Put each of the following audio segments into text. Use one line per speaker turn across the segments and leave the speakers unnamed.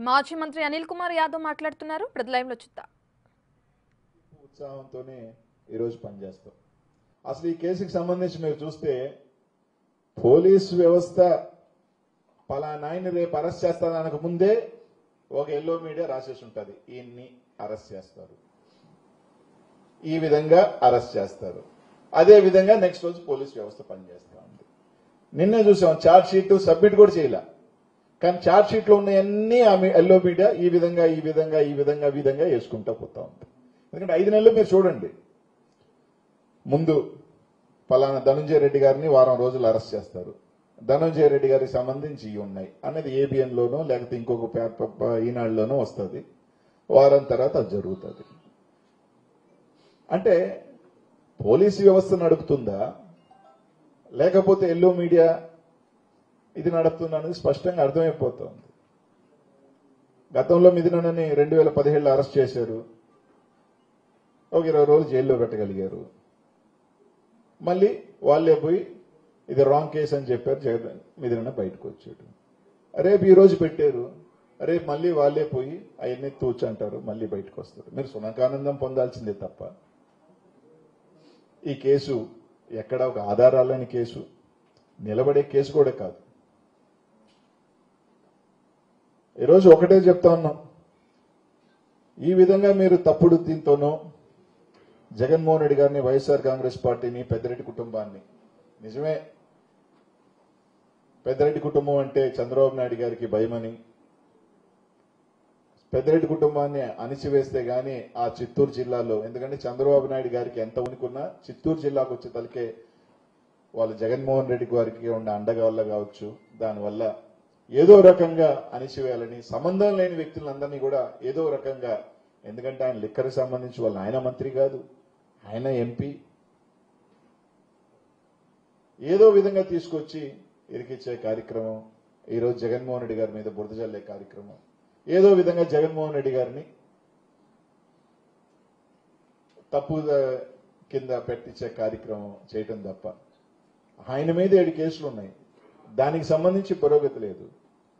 మాజీ మంత్రి అనిల్ కుమార్ యాదవ్ మాట్లాడుతున్నారు. లైవ్లో చూద్దాం.
ఉత్సాహంతోనే ఈరోజు పనిచేస్తాం. అసలు ఈ కేసుకి సంబంధించి మీరు చూస్తే పోలీసు వ్యవస్థ పలానాయన్ని రేపు అరెస్ట్ చేస్తానికి ముందే ఒక ఎల్లో మీడియా రాసేసి ఉంటుంది, ఈయన్ని అరెస్ట్ చేస్తారు, ఈ విధంగా అరెస్ట్ చేస్తారు. అదే విధంగా నెక్స్ట్ రోజు పోలీస్ వ్యవస్థ పనిచేస్తా ఉంది. నిన్నే చూసాం, ఛార్జ్ షీట్ సబ్మిట్ కూడా చేయాల, కానీ ఛార్జ్ షీట్ లో ఉన్నాయన్నీ ఆమె ఎల్లో మీడియా ఈ విధంగా ఈ విధంగా ఈ విధంగా ఈ విధంగా వేసుకుంటా పోతా ఉంది. ఎందుకంటే 5 నెలలు మీరు చూడండి, ముందు పలానా ధనంజయ రెడ్డి గారిని వారం రోజులు అరెస్ట్ చేస్తారు, ధనంజయ రెడ్డి గారికి సంబంధించి ఇవి ఉన్నాయి అనేది ఏబిఎన్ లోనో లేకపోతే ఇంకొక ఈనాడులోనో వస్తుంది, వారం తర్వాత అది జరుగుతుంది. అంటే పోలీసు వ్యవస్థ నడుపుతుందా లేకపోతే ఎల్లో మీడియా ఇది నడుపుతుందా అనేది స్పష్టంగా అర్థమైపోతుంది. గతంలో మిథునని 2017లో అరెస్ట్ చేశారు, ఒక 20 రోజులు జైల్లో పెట్టగలిగారు, మళ్ళీ వాళ్ళే పోయి ఇది రాంగ్ కేసు అని చెప్పారు, జగన్ మిథున బయటకు వచ్చాడు. రేపు ఈ రోజు పెట్టారు, రేపు మళ్ళీ వాళ్ళే పోయి అవన్నీ తూచంటారు, మళ్ళీ బయటకు వస్తారు. మీరు సునకానందం పొందాల్సిందే తప్ప ఈ కేసు ఎక్కడ ఒక ఆధారాలని కేసు, నిలబడే కేసు కూడా కాదు. ఈరోజు ఒకటే చెప్తా ఉన్నాం, ఈ విధంగా మీరు తప్పుడు దీంతోనో జగన్మోహన్ రెడ్డి గారిని, వైఎస్ఆర్ కాంగ్రెస్ పార్టీని, పెద్దిరెడ్డి కుటుంబాన్ని, నిజమే పెద్దిరెడ్డి కుటుంబం అంటే చంద్రబాబు నాయుడు గారికి భయమని, పెద్దిరెడ్డి కుటుంబాన్ని అణిచివేస్తే గానీ ఆ చిత్తూరు జిల్లాలో, ఎందుకంటే చంద్రబాబు నాయుడు గారికి ఎంత ఉనికున్నా చిత్తూరు జిల్లాకు వచ్చే తలకే వాళ్ళు జగన్మోహన్ రెడ్డి గారికి ఉన్న అండగా వల్ల కావచ్చు, దానివల్ల ఏదో రకంగా అణిచివేయాలని, సంబంధం లేని వ్యక్తులందరినీ కూడా ఏదో రకంగా, ఎందుకంటే ఆయన లిక్కర్కి సంబంధించి వాళ్ళు ఆయన మంత్రి కాదు, ఆయన ఎంపీ, ఏదో విధంగా తీసుకొచ్చి ఇరికిచ్చే కార్యక్రమం, ఈరోజు జగన్మోహన్ రెడ్డి గారి మీద బురద జల్లే కార్యక్రమం, ఏదో విధంగా జగన్మోహన్ రెడ్డి గారిని తప్పు కింద పెట్టించే కార్యక్రమం చేయటం తప్ప ఆయన మీద 7 కేసులు ఉన్నాయి, దానికి సంబంధించి పురోగతి లేదు.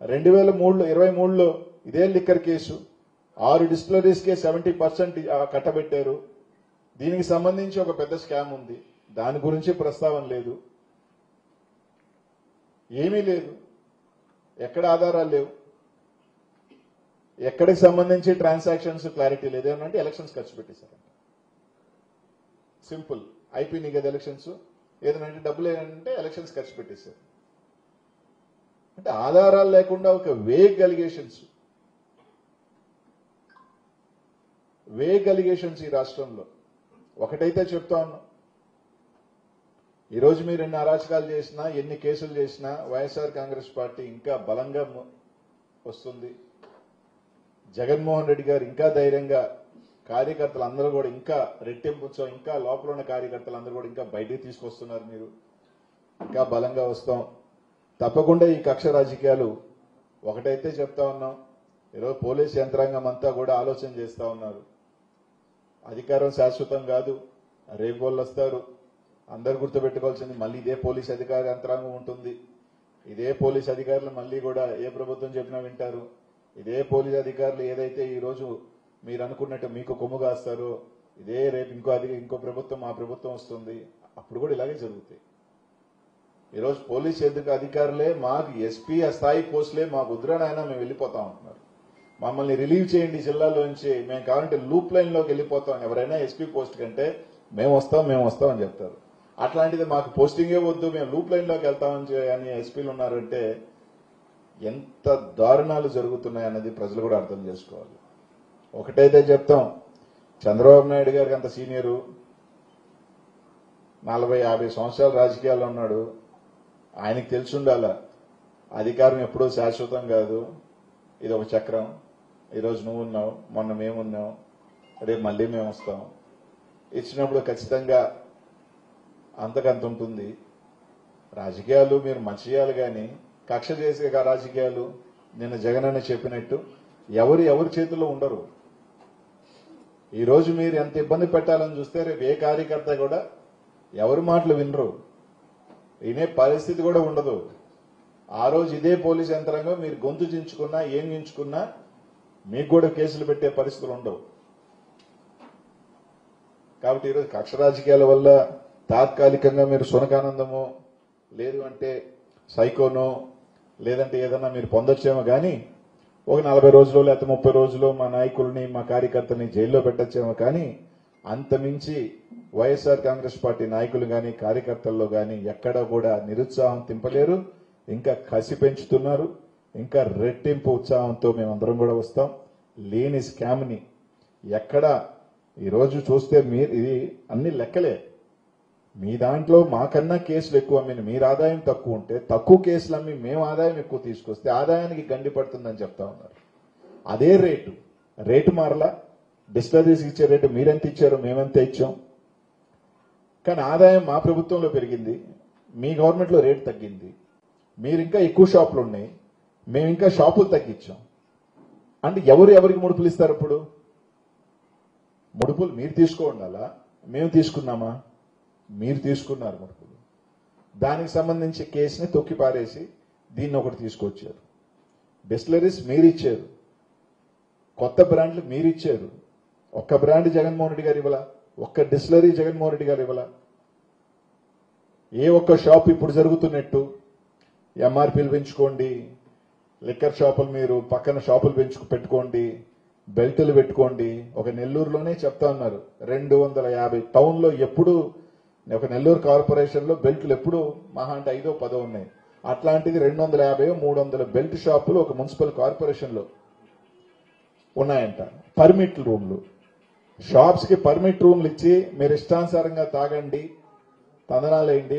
2023లో ఇదే లిక్కర్ కేసు 6 డిస్టిలరీస్కే 70% కట్టబెట్టారు, దీనికి సంబంధించి ఒక పెద్ద స్కామ్ ఉంది, దాని గురించి ప్రస్తావన లేదు, ఏమీ లేదు, ఎక్కడ ఆధారాలు లేవు, ఎక్కడికి సంబంధించి ట్రాన్సాక్షన్స్ క్లారిటీ లేదు. ఏమంటే ఎలక్షన్స్ ఖర్చు పెట్టేశారంట, సింపుల్, అయిపోయినాయి కదా ఎలక్షన్స్, ఏదంటే డబ్బులు ఏంటంటే ఎలక్షన్స్ ఖర్చు పెట్టేశారు. అంటే ఆధారాలు లేకుండా ఒక వేగ్ అలిగేషన్స్ ఈ రాష్ట్రంలో. ఒకటైతే చెప్తా ఉన్నాం, ఈరోజు మీరు ఎన్ని అరాచకాలు చేసినా, ఎన్ని కేసులు చేసినా వైఎస్ఆర్ కాంగ్రెస్ పార్టీ ఇంకా బలంగా వస్తుంది. జగన్మోహన్ రెడ్డి గారు ఇంకా ధైర్యంగా, కార్యకర్తలు అందరూ కూడా ఇంకా రెట్టింపుతో, ఇంకా లోపల ఉన్న కార్యకర్తలు అందరూ కూడా ఇంకా బయటికి తీసుకొస్తున్నారు, మీరు ఇంకా బలంగా వస్తాం. తప్పకుండా ఈ కక్ష రాజకీయాలు, ఒకటైతే చెప్తా ఉన్నాం, ఈరోజు పోలీస్ యంత్రాంగం అంతా కూడా ఆలోచన చేస్తా ఉన్నారు, అధికారం శాశ్వతం కాదు, రేపు వాళ్ళు వస్తారు. అందరు గుర్తుపెట్టుకోవాల్సింది, మళ్ళీ ఇదే పోలీస్ అధికార యంత్రాంగం ఉంటుంది, ఇదే పోలీస్ అధికారులు మళ్ళీ కూడా ఏ ప్రభుత్వం చెప్పినా వింటారు, ఇదే పోలీస్ అధికారులు ఏదైతే ఈ రోజు మీరు అనుకున్నట్టు మీకు కొమ్ము కాస్తారో, ఇదే రేపు ఇంకో ప్రభుత్వం, ఆ ప్రభుత్వం వస్తుంది, అప్పుడు కూడా ఇలాగే జరుగుతాయి. ఈరోజు పోలీస్ అధికారులే మాకు ఎస్పీ స్థాయి పోస్టులే మాకు వద్దురానైనా మేము వెళ్ళిపోతాం అంటున్నారు, మమ్మల్ని రిలీవ్ చేయండి జిల్లాలోంచి, మేము కావాలంటే లూప్ లైన్ లోకి వెళ్ళిపోతాం, ఎవరైనా ఎస్పీ పోస్ట్ కంటే మేము వస్తాం అని చెప్తారు. అట్లాంటిది మాకు పోస్టింగే వద్దు, మేము లూప్ లైన్ లోకి వెళ్తామని అని ఎస్పీలు ఉన్నారంటే ఎంత దారుణాలు జరుగుతున్నాయన్నది ప్రజలు కూడా అర్థం చేసుకోవాలి. ఒకటైతే చెప్తాం, చంద్రబాబు నాయుడు గారికి అంత సీనియరు, 40-50 సంవత్సరాలు రాజకీయాల్లో ఉన్నాడు, ఆయనకి తెలిసి ఉండాల అధికారం ఎప్పుడూ శాశ్వతం కాదు, ఇది ఒక చక్రం, ఈరోజు నువ్వు ఉన్నావు, మొన్న మేమున్నాం, రేపు మళ్ళీ మేము వస్తాం, ఇచ్చినప్పుడు ఖచ్చితంగా అంతకంత ఉంటుంది. రాజకీయాలు మీరు మంచి చేయాలి, కానీ కక్ష చేసే రాజకీయాలు నిన్న జగన్ అని చెప్పినట్టు ఎవరి చేతుల్లో ఉండరు. ఈరోజు మీరు ఎంత ఇబ్బంది పెట్టాలని చూస్తే రేపు ఏ కార్యకర్త కూడా ఎవరి మాటలు వినరు, వినే పరిస్థితి కూడా ఉండదు. ఆ రోజు ఇదే పోలీస్ యంత్రాంగం మీరు గొంతు చించుకున్నా, ఏం చించుకున్నా మీకు కూడా కేసులు పెట్టే పరిస్థితులు ఉండవు. కాబట్టి ఈరోజు కక్ష రాజకీయాల వల్ల తాత్కాలికంగా మీరు సునకానందమో లేదు అంటే సైకోనో లేదంటే ఏదన్నా మీరు పొందొచ్చేమో కానీ ఒక 40 రోజులు లేకపోతే 30 రోజులు మా నాయకుల్ని మా కార్యకర్తల్ని జైల్లో పెట్టొచ్చేమో కానీ అంతమించి వైఎస్ఆర్ కాంగ్రెస్ పార్టీ నాయకులు కానీ కార్యకర్తల్లో కానీ ఎక్కడా కూడా నిరుత్సాహం తింపలేరు. ఇంకా కసి పెంచుతున్నారు. ఇంకా రెట్టింపు ఉత్సాహంతో మేమందరం కూడా వస్తాం. లేని స్కామ్ని ఎక్కడ ఈరోజు చూస్తే మీరు ఇది అన్ని లెక్కలే. మీ దాంట్లో మాకన్నా కేసులు ఎక్కువ అమ్మిన మీరు ఆదాయం తక్కువ ఉంటే తక్కువ కేసులు అమ్మి మేము ఆదాయం ఎక్కువ తీసుకొస్తే ఆదాయానికి గండి పడుతుందని చెప్తా ఉన్నారు. అదే రేటు మారలా. డిస్టిలరీస్ ఇచ్చే రేటు మీరెంత ఇచ్చారో మేమెంత ఇచ్చాం. కానీ ఆదాయం మా ప్రభుత్వంలో పెరిగింది, మీ గవర్నమెంట్లో రేటు తగ్గింది. మీరు ఇంకా ఎక్కువ షాపులు ఉన్నాయి, మేము ఇంకా షాపులు తగ్గించాం. అంటే ఎవరికి ముడుపులు ఇస్తారు? ఇప్పుడు ముడుపులు మీరు తీసుకో ఉండాలా, మేము తీసుకున్నామా? మీరు తీసుకున్నారు ముడుపులు. దానికి సంబంధించి కేసుని తొక్కి పారేసి దీన్ని ఒకటి తీసుకొచ్చారు. డిస్టిలరీస్ మీరు ఇచ్చారు, కొత్త బ్రాండ్లు మీరు ఇచ్చారు. ఒక్క బ్రాండ్ జగన్మోహన్ రెడ్డి గారు ఇవ్వాల, ఒక్క డిస్టిలరీ జగన్మోహన్ రెడ్డి గారు ఇవ్వాల. ఏ ఒక్క షాప్ ఇప్పుడు జరుగుతున్నట్టు ఎంఆర్పీలు పెంచుకోండి, లిక్కర్ షాపులు మీరు పక్కన షాపులు పెట్టుకోండి, బెల్టులు పెట్టుకోండి. ఒక నెల్లూరులోనే చెప్తా ఉన్నారు 250 టౌన్లో ఎప్పుడు ఒక నెల్లూరు కార్పొరేషన్లో బెల్టులు ఎప్పుడు మహా అంటే 5దో 10దో ఉన్నాయి. అట్లాంటిది 250-300 బెల్ట్ షాపులు ఒక మున్సిపల్ కార్పొరేషన్లో ఉన్నాయంట. పర్మిట్ రూమ్లు, షాప్స్ కి పర్మిట్ రూమ్లు ఇచ్చి మీరు ఇష్టానుసారంగా తాగండి, తందనాలేయండి,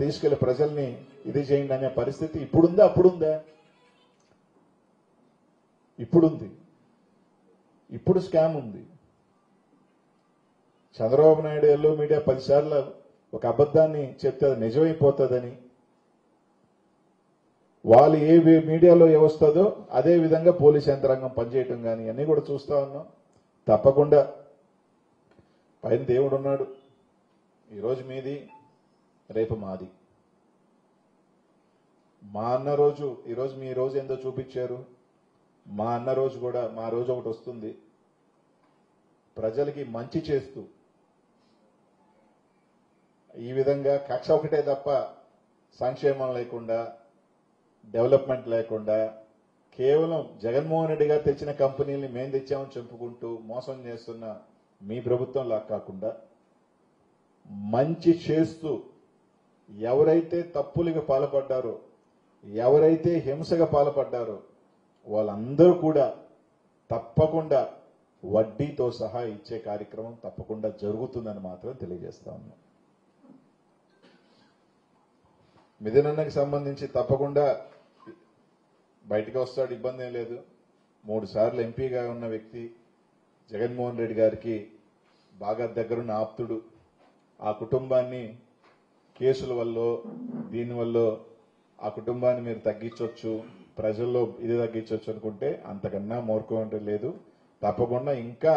తీసుకెళ్లి ప్రజల్ని ఇది చేయండి అనే పరిస్థితి ఇప్పుడుందా? అప్పుడుందా? ఇప్పుడుంది. ఇప్పుడు స్కామ్ ఉంది. చంద్రబాబు నాయుడు ఎల్లో మీడియా 10 సార్లు ఒక అబద్ధాన్ని చెప్తే అది నిజమైపోతుందని వాళ్ళు ఏ మీడియాలో ఏవస్తుందో అదే విధంగా పోలీస్ యంత్రాంగం పనిచేయటం కానీ అన్నీ కూడా చూస్తా ఉన్నాం. తప్పకుండా పైన దేవుడు ఉన్నాడు. ఈరోజు మీది, రేపు మాది. మా అన్న రోజు ఈరోజు మీ రోజు ఏందో చూపించారు. మా అన్న రోజు కూడా మా రోజు ఒకటి వస్తుంది. ప్రజలకి మంచి చేస్తూ ఈ విధంగా కక్ష ఒకటే తప్ప సంక్షేమం లేకుండా, డెవలప్మెంట్ లేకుండా, కేవలం జగన్మోహన్ రెడ్డి గారు తెచ్చిన కంపెనీల్ని మేం తెచ్చామని చెప్పుకుంటూ మోసం చేస్తున్న మీ ప్రభుత్వంలా కాకుండా మంచి చేస్తూ ఎవరైతే తప్పులకు పాల్పడ్డారో, ఎవరైతే హింసగా పాల్పడ్డారో వాళ్ళందరూ కూడా తప్పకుండా వడ్డీతో సహా ఇచ్చే కార్యక్రమం తప్పకుండా జరుగుతుందని మాత్రం తెలియజేస్తా ఉన్నాం. మిథునన్నకి సంబంధించి తప్పకుండా బయటకు వస్తాడు, ఇబ్బంది ఏం లేదు. 3 సార్లు ఎంపీగా ఉన్న వ్యక్తి, జగన్మోహన్ రెడ్డి గారికి బాగా దగ్గరున్న ఆప్తుడు. ఆ కుటుంబాన్ని కేసుల వల్ల దీనివల్ల ఆ కుటుంబాన్ని మీరు తగ్గించవచ్చు, ప్రజల్లో ఇది తగ్గించవచ్చు అనుకుంటే అంతకన్నా మూర్ఖం అంటే లేదు. తప్పకుండా ఇంకా